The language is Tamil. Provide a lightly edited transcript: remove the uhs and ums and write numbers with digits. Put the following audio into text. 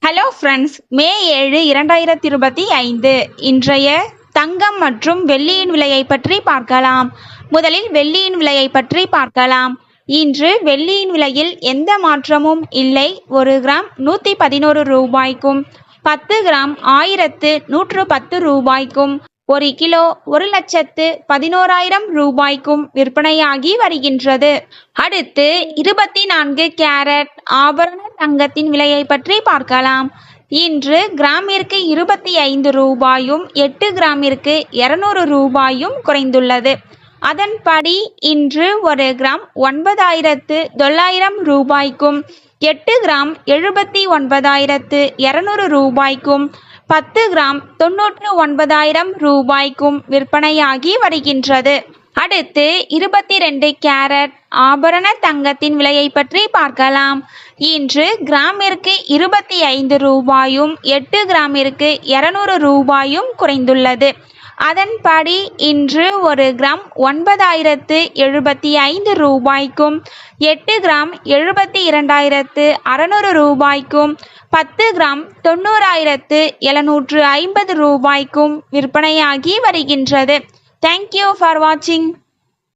ஹலோ ஃப்ரெண்ட்ஸ், மே 7 2025 இன்றைய தங்கம் மற்றும் வெள்ளியின் விலையை பற்றி பார்க்கலாம். முதலில் வெள்ளியின் விலையை பற்றி பார்க்கலாம். இன்று வெள்ளியின் விலையில் எந்த மாற்றமும் இல்லை. 1 கிராம் 111 ரூபாய்க்கும் 10 கிராம் 1110 ரூபாய்க்கும் 1 கிலோ 1,11,000 ரூபாய்க்கும் விற்பனையாகி வருகின்றது. அடுத்து 24 கேரட் ஆபரண தங்கத்தின் விலையை பற்றி பார்க்கலாம். இன்று கிராமிற்கு 25 ரூபாயும் 8 கிராமிற்கு 200 ரூபாயும் குறைந்துள்ளது. அதன்படி இன்று 1 கிராம் 9,900 ரூபாய்க்கும் 8 கிராம் 79,200 ரூபாய்க்கும் 10 கிராம் 99,000 ரூபாய்க்கும் விற்பனையாகி வருகின்றது. அடுத்து 22 கேரட் ஆபரண தங்கத்தின் விலையை பற்றி பார்க்கலாம். இன்று கிராமிற்கு 25 ரூபாயும் 8 கிராமிற்கு 200 ரூபாயும் குறைந்துள்ளது. அதன்படி இன்று 1 கிராம் 9,075 ரூபாய்க்கும் 8 கிராம் 72,600 ரூபாய்க்கும் 10 கிராம் 90,750 ரூபாய்க்கும் விற்பனையாகி வருகின்றது. தேங்க்யூ ஃபார் வாட்சிங்.